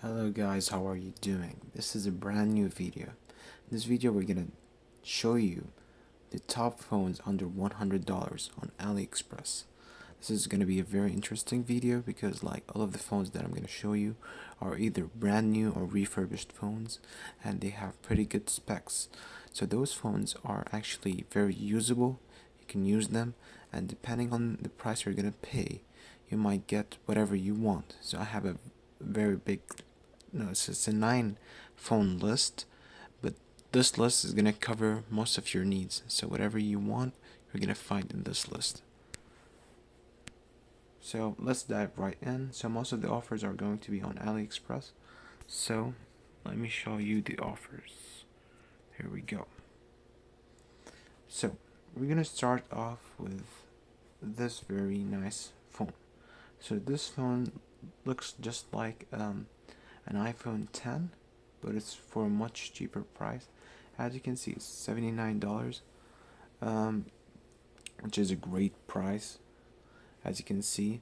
Hello guys, how are you doing? This is a brand new video. In this video we're gonna show you the top phones under $100 on AliExpress. This is gonna be a very interesting video because like all of the phones that I'm gonna show you are either brand new or refurbished phones, and they have pretty good specs. So those phones are actually very usable. You can use them, and depending on the price you're gonna pay, you might get whatever you want. So I have a very big, no, it's a 9 phone list, but this list is gonna cover most of your needs. So whatever you want, you're gonna find in this list. So let's dive right in. So most of the offers are going to be on AliExpress. So let me show you the offers. Here we go. So we're gonna start off with this very nice phone. So this phone looks just like an iPhone 10, but it's for a much cheaper price. As you can see, it's $79, um, which is a great price. As you can see,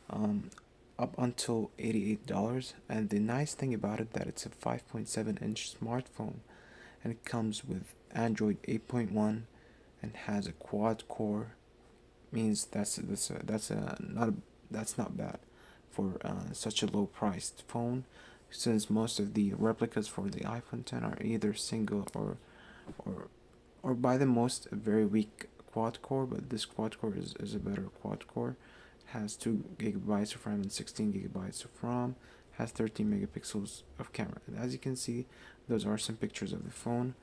up until $88. And the nice thing about it that it's a 5.7-inch smartphone, and it comes with Android 8.1 and has a quad core. Means that's not bad for such a low priced phone, since most of the replicas for the iPhone 10 are either single or or by the most a very weak quad core, but this quad core is a better quad core. It has 2 gigabytes of RAM and 16 gigabytes of ROM, has 13 megapixels of camera. And as you can see, those are some pictures of the phone.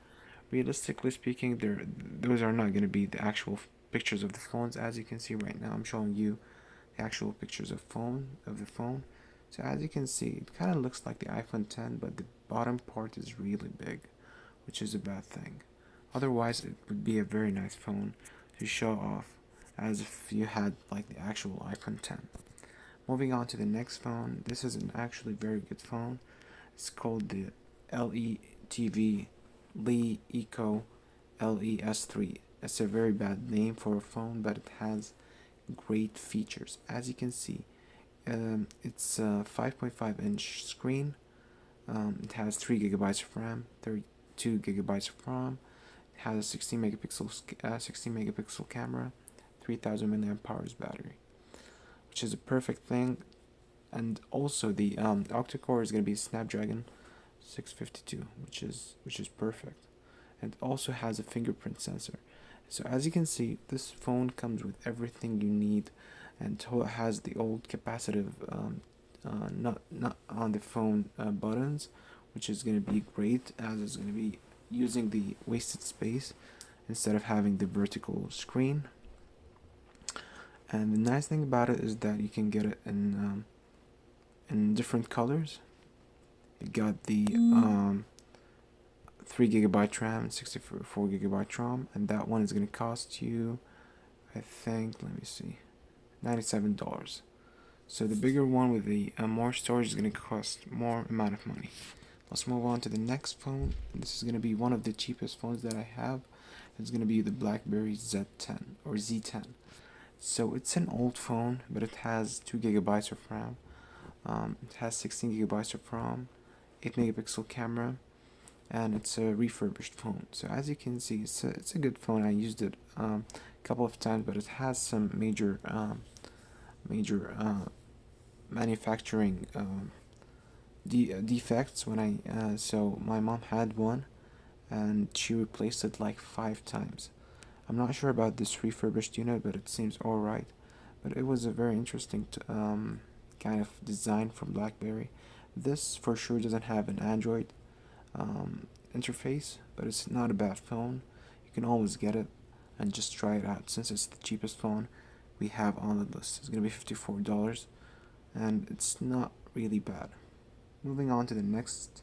Realistically speaking, those are not going to be the actual pictures of the phones. As you can see right now, I'm showing you the actual pictures of the phone. So as you can see, it kind of looks like the iPhone 10, but the bottom part is really big, which is a bad thing. Otherwise, it would be a very nice phone to show off, as if you had like the actual iPhone 10. Moving on to the next phone, this is an actually very good phone. It's called the LETV Lee Eco LES3. It's a very bad name for a phone, but it has great features. As you can see, it's a 5.5-inch screen. It has 3 gigabytes of RAM, 32 gigabytes of ROM. It has a 16 megapixel camera, 3000 milliamp hours battery, which is a perfect thing. And also the octa-core is going to be Snapdragon 652, which is perfect. And it also has a fingerprint sensor. So as you can see, this phone comes with everything you need, and it has the old capacitive not on the phone buttons, which is going to be great, as it's going to be using the wasted space instead of having the vertical screen. And the nice thing about it is that you can get it in different colors. You got the 3 gigabyte RAM, 64 gigabyte ROM, and that one is going to cost you, I think, let me see, $97. So the bigger one with the more storage is going to cost more amount of money. Let's move on to the next phone. This is going to be one of the cheapest phones that I have. It's going to be the BlackBerry Z10 or Z10. So it's an old phone, but it has 2 gigabytes of RAM. It has 16 gigabytes of ROM, 8 megapixel camera, and it's a refurbished phone. So as you can see, it's a good phone. I used it a couple of times, but it has some major manufacturing defects. So my mom had one, and she replaced it like 5 times. I'm not sure about this refurbished unit, but it seems alright. But it was a very interesting kind of design from BlackBerry. This for sure doesn't have an Android interface, but it's not a bad phone. You can always get it and just try it out, since it's the cheapest phone we have on the list. It's gonna be $54, and it's not really bad. Moving on to the next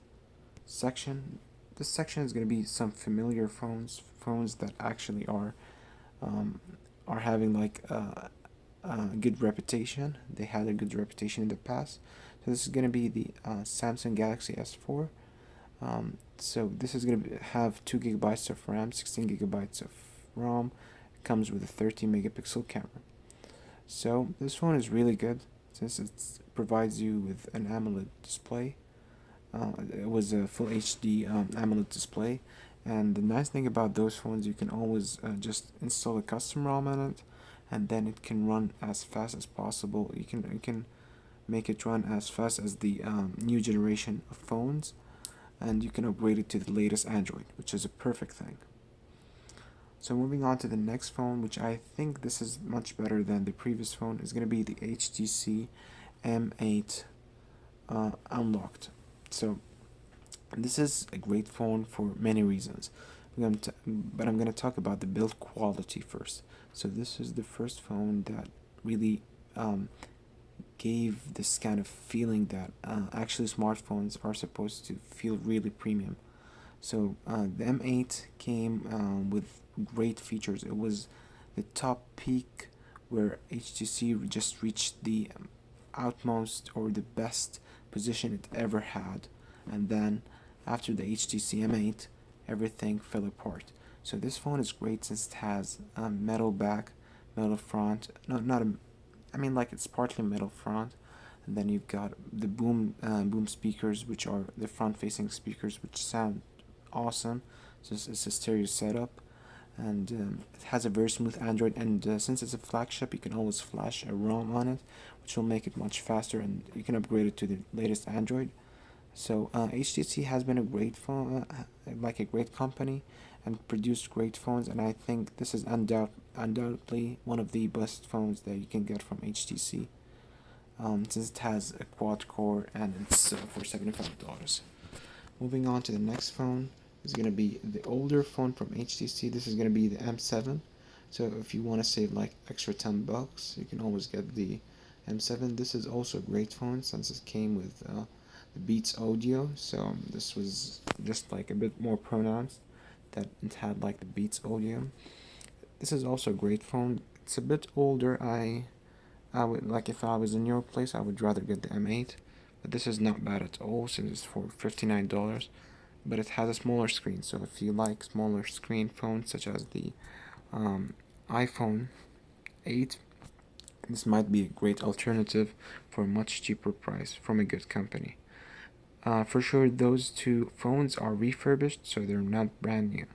section. This section is going to be some familiar phones that actually are having like a good reputation. They had a good reputation in the past. So this is going to be the Samsung Galaxy S4. So this is going to have 2 gigabytes of RAM, 16 gigabytes of ROM. It comes with a 13 megapixel camera. So this phone is really good, since it provides you with an AMOLED display. It was a full HD AMOLED display, and the nice thing about those phones, you can always just install a custom ROM on it, and then it can run as fast as possible. You can make it run as fast as the new generation of phones, and you can upgrade it to the latest Android, which is a perfect thing. So moving on to the next phone, which I think this is much better than the previous phone, is going to be the HTC M8 Unlocked. So this is a great phone for many reasons. But I'm going to talk about the build quality first. So this is the first phone that really gave this kind of feeling that actually smartphones are supposed to feel really premium. So the M8 came with great features. It was the top peak where HTC just reached the outmost or the best position it ever had, and then after the HTC M8, everything fell apart. So this phone is great since it has a metal back, metal front. No, not a. I mean, like it's partly metal front, and then you've got the boom speakers, which are the front-facing speakers, which sound awesome. So it's a stereo setup, and it has a very smooth Android. And since it's a flagship, you can always flash a ROM on it, which will make it much faster, and you can upgrade it to the latest Android. So HTC has been a great phone, like a great company, and produced great phones. And I think this is undoubtedly one of the best phones that you can get from HTC. Since it has a quad core and it's for $75. Moving on to the next phone is going to be the older phone from HTC. This is going to be the M7. So if you want to save like extra $10, you can always get the M7. This is also a great phone since it came with the Beats Audio. So this was just like a bit more pronounced that it had like the Beats Audio. This is also a great phone. It's a bit older. I would like, if I was in your place, I would rather get the M8, but this is not bad at all since it's for $59. But it has a smaller screen, so if you like smaller screen phones such as the iPhone 8, this might be a great alternative for a much cheaper price from a good company. For sure, those two phones are refurbished, so they're not brand new.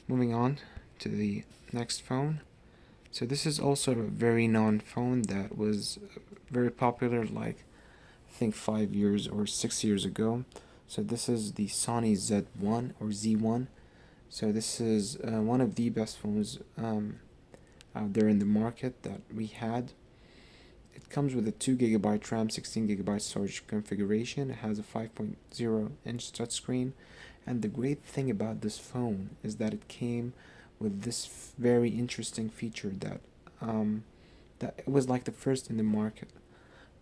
Moving on to the next phone. So this is also a very known phone that was very popular, like I think 5 years or 6 years ago. So this is the Sony Z1 or Z1. So this is one of the best phones out there in the market that we had. It comes with a 2 GB RAM, 16 GB storage configuration. It has a 5.0-inch touchscreen. And the great thing about this phone is that it came with this very interesting feature that it was like the first in the market.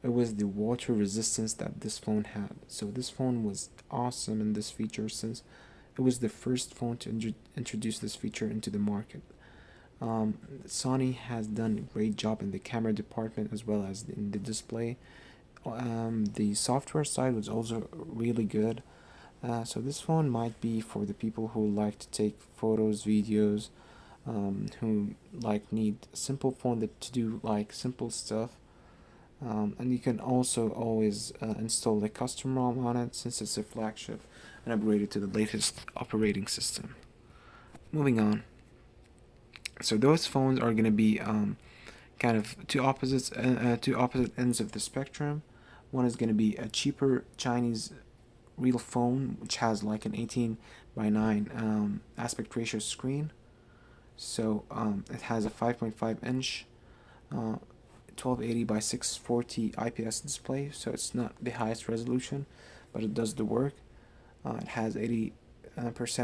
It was the water resistance that this phone had. So this phone was awesome in this feature since it was the first phone to introduce this feature into the market. Sony has done a great job in the camera department as well as in the display. The software side was also really good. So this phone might be for the people who like to take photos, videos, who like need a simple phone to do like simple stuff. And you can also always install the custom ROM on it since it's a flagship and upgrade it to the latest operating system. Moving on. So those phones are going to be kind of two opposite ends of the spectrum. One is going to be a cheaper Chinese real phone which has like an 18:9 aspect ratio screen. So it has a 5.5-inch 1280 by 640 IPS display, so it's not the highest resolution, but it does the work. It has 80%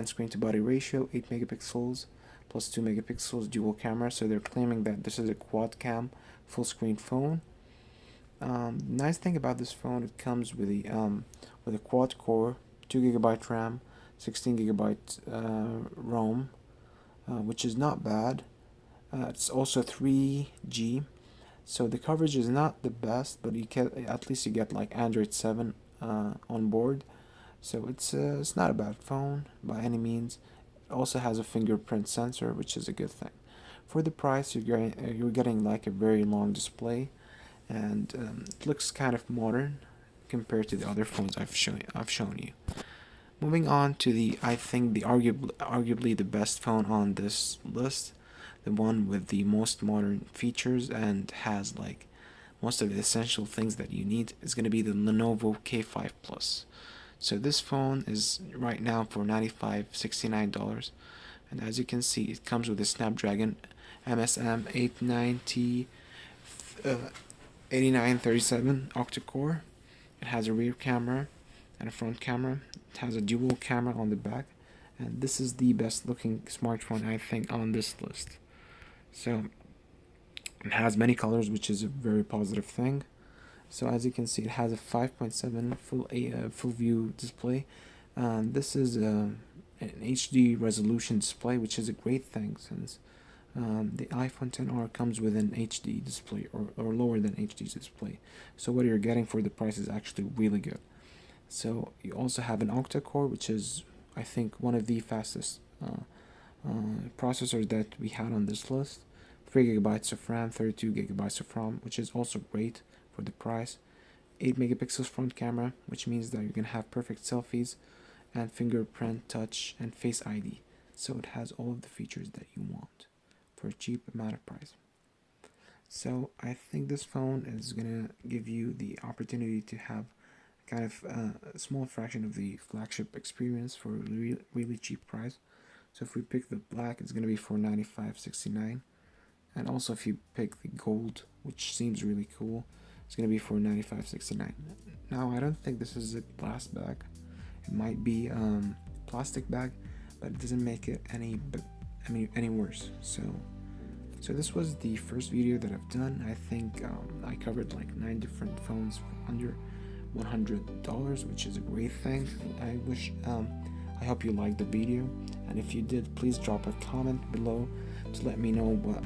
screen to body ratio, 8 megapixels plus 2 megapixels dual camera, so they're claiming that this is a quad cam full screen phone. Nice thing about this phone, it comes with a quad core, 2 GB RAM, 16 GB ROM, which is not bad. It's also 3G, so the coverage is not the best, but you can at least you get like Android 7 on board. So it's not a bad phone by any means. It also has a fingerprint sensor, which is a good thing. For the price, you're getting like a very long display, and it looks kind of modern. compared to the other phones I've shown you. Moving on to I think the arguably the best phone on this list, the one with the most modern features and has like most of the essential things that you need, is going to be the Lenovo K5 Plus. So this phone is right now for $95.69, and as you can see, it comes with a Snapdragon MSM 89T 8937 octa-core. It has a rear camera and a front camera. It has a dual camera on the back, and this is the best looking smartphone I think on this list. So it has many colors, which is a very positive thing. So as you can see, it has a 5.7 full view display. This is an HD resolution display, which is a great thing since the iPhone XR comes with an HD display or lower than HD display. So what you're getting for the price is actually really good. So you also have an octa-core, which is I think one of the fastest processors that we had on this list. 3 GB of RAM, 32 GB of ROM, which is also great for the price. 8 megapixels front camera, which means that you can have perfect selfies, and fingerprint, touch, and Face ID. So it has all of the features that you want for a cheap amount of price. So I think this phone is gonna give you the opportunity to have kind of a small fraction of the flagship experience for a really cheap price. So if we pick the black, it's gonna be for $95.69. And also if you pick the gold, which seems really cool, it's going to be for $95.69. Now I don't think this is a glass bag. It might be plastic bag, but it doesn't make it any worse. So this was the first video that I've done. I think I covered like 9 different phones for under $100, which is a great thing. I hope you liked the video, and if you did, please drop a comment below to let me know what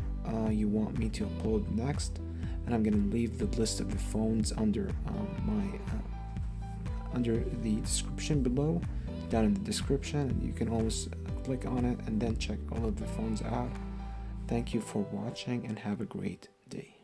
you want me to upload next, and I'm gonna leave the list of the phones under under the description below, down in the description, and you can always click on it and then check all of the phones out. Thank you for watching and have a great day.